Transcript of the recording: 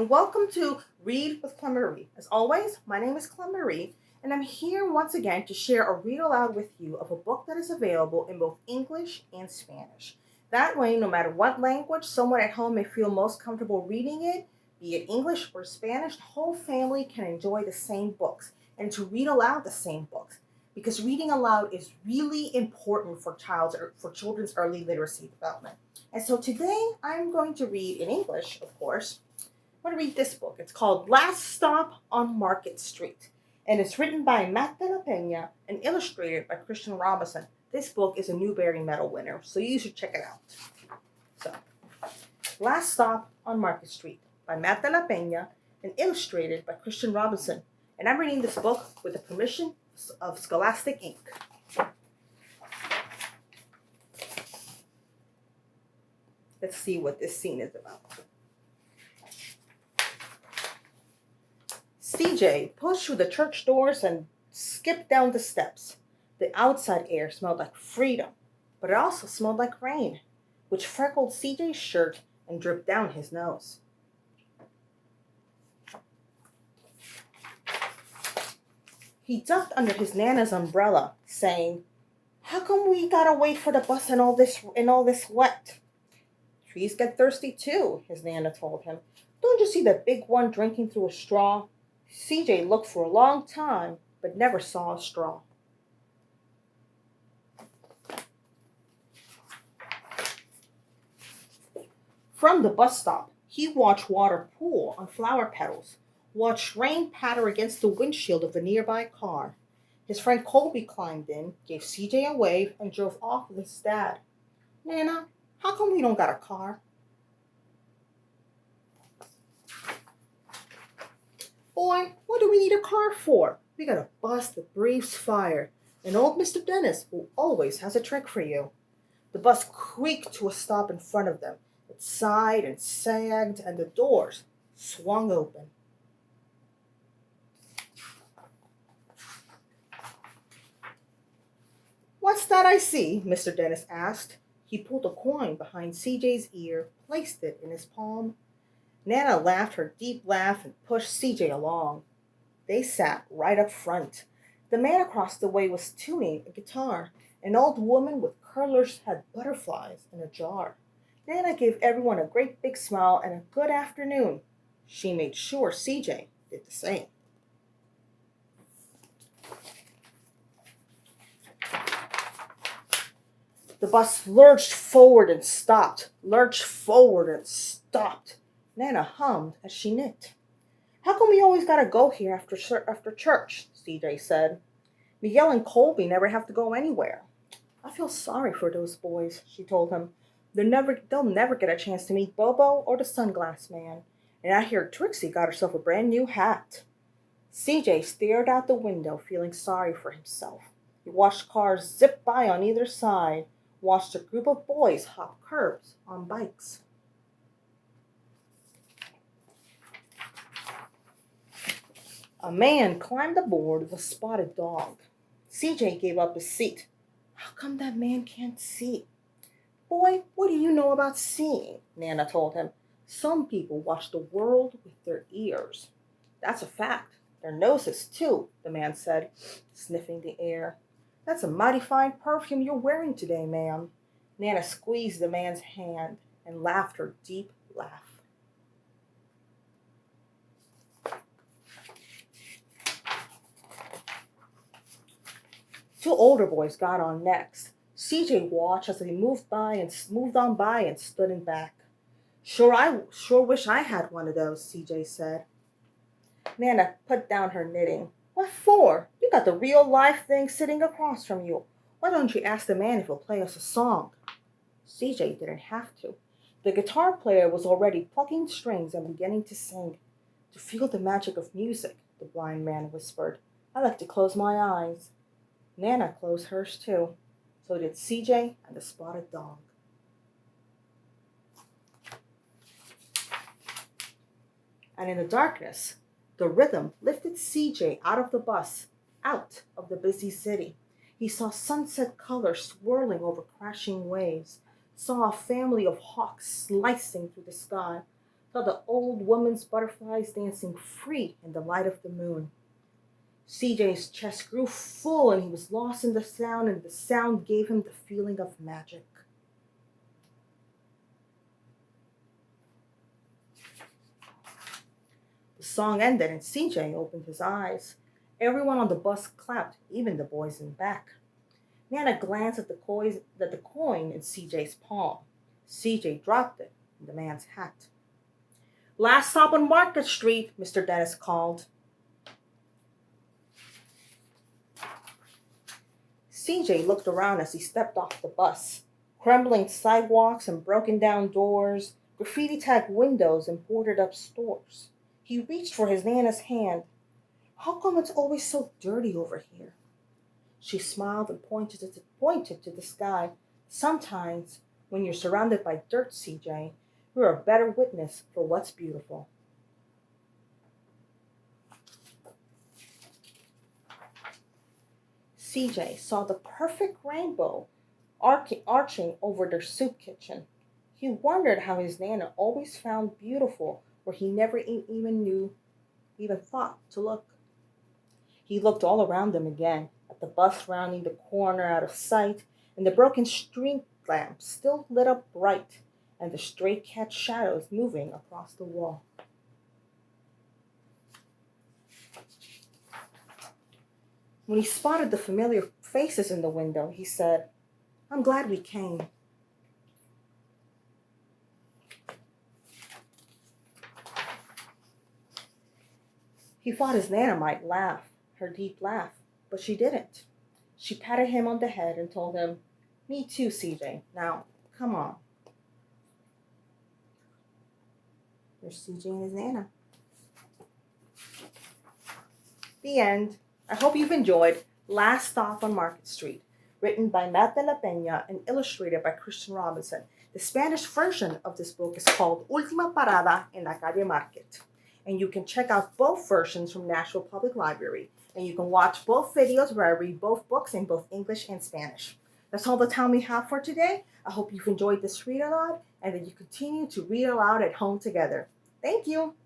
and welcome to Read with Klem-Marí. As always, my name is Klem-Marí, and I'm here once again to share a read aloud with you of a book that is available in both English and Spanish. That way, no matter what language someone at home may feel most comfortable reading it, be it English or Spanish, the whole family can enjoy the same books and to read aloud the same books. Because reading aloud is really important for children's early literacy development. And so today I'm going to read in English, of course. I'm going to read this book. It's called Last Stop on Market Street. And it's written by Matt de la Peña and illustrated by Christian Robinson. This book is a Newbery Medal winner, so you should check it out. So, Last Stop on Market Street by Matt de la Peña and illustrated by Christian Robinson. And I'm reading this book with the permission of Scholastic Inc. Let's see what this scene is about. CJ pushed through the church doors and skipped down the steps. The outside air smelled like freedom, but it also smelled like rain, which freckled CJ's shirt and dripped down his nose. He ducked under his Nana's umbrella, saying, "How come we gotta wait for the bus in all this wet?" "Trees get thirsty too," his Nana told him. "Don't you see the big one drinking through a straw?" CJ looked for a long time, but never saw a straw. From the bus stop, he watched water pool on flower petals, watched rain patter against the windshield of a nearby car. His friend Colby climbed in, gave CJ a wave, and drove off with his dad. "Nana, how come we don't got a car?" "Boy, what do we need a car for? We got a bus that breathes fire, and old Mr. Dennis, who always has a trick for you." The bus creaked to a stop in front of them. It sighed and sagged, and the doors swung open. "What's that I see?" Mr. Dennis asked. He pulled a coin behind CJ's ear, placed it in his palm. Nana laughed her deep laugh and pushed CJ along. They sat right up front. The man across the way was tuning a guitar. An old woman with curlers had butterflies in a jar. Nana gave everyone a great big smile and a good afternoon. She made sure CJ did the same. The bus lurched forward and stopped, lurched forward and stopped. Nana hummed as she knit. "How come we always gotta go here after church?" CJ said. "Miguel and Colby never have to go anywhere." "I feel sorry for those boys," she told him. They'll never get a chance to meet Bobo or the sunglass man. And I hear Trixie got herself a brand new hat." CJ stared out the window, feeling sorry for himself. He watched cars zip by on either side, watched a group of boys hop curbs on bikes. A man climbed aboard with a spotted dog. CJ gave up his seat. "How come that man can't see?" "Boy, what do you know about seeing?" Nana told him. "Some people watch the world with their ears." "That's a fact. Their noses, too," the man said, sniffing the air. "That's a mighty fine perfume you're wearing today, ma'am." Nana squeezed the man's hand and laughed her deep laugh. Two older boys got on next. CJ watched as they moved on by and stood in back. I sure wish I had one of those," CJ said. Nana put down her knitting. "What for? You got the real life thing sitting across from you. Why don't you ask the man if he'll play us a song?" CJ didn't have to. The guitar player was already plucking strings and beginning to sing. "To feel the magic of music," the blind man whispered, "I like to close my eyes." Nana closed hers too. So did CJ and the spotted dog. And in the darkness, the rhythm lifted CJ out of the bus, out of the busy city. He saw sunset colors swirling over crashing waves, saw a family of hawks slicing through the sky, saw the old woman's butterflies dancing free in the light of the moon. CJ's chest grew full and he was lost in the sound, and the sound gave him the feeling of magic. The song ended and CJ opened his eyes. Everyone on the bus clapped, even the boys in the back. Nana glanced at the coin in CJ's palm. CJ dropped it in the man's hat. "Last stop on Market Street," Mr. Dennis called. CJ looked around as he stepped off the bus. Crumbling sidewalks and broken down doors, graffiti tagged windows and boarded up stores. He reached for his Nana's hand. "How come it's always so dirty over here?" She smiled and pointed to the sky. "Sometimes, when you're surrounded by dirt, CJ, you're a better witness for what's beautiful." CJ saw the perfect rainbow arching over their soup kitchen. He wondered how his Nana always found beautiful where he never even thought to look. He looked all around him again, at the bus rounding the corner out of sight, and the broken street lamp still lit up bright, and the stray cat shadows moving across the wall. When he spotted the familiar faces in the window, he said, "I'm glad we came." He thought his Nana might laugh, her deep laugh, but she didn't. She patted him on the head and told him, "Me too, CJ. Now, come on." There's CJ and his Nana. The end. I hope you've enjoyed Last Stop on Market Street, written by Matt de la Peña and illustrated by Christian Robinson. The Spanish version of this book is called Última Parada en la Calle Market. And you can check out both versions from Nashville Public Library. And you can watch both videos where I read both books in both English and Spanish. That's all the time we have for today. I hope you've enjoyed this read aloud and that you continue to read aloud at home together. Thank you.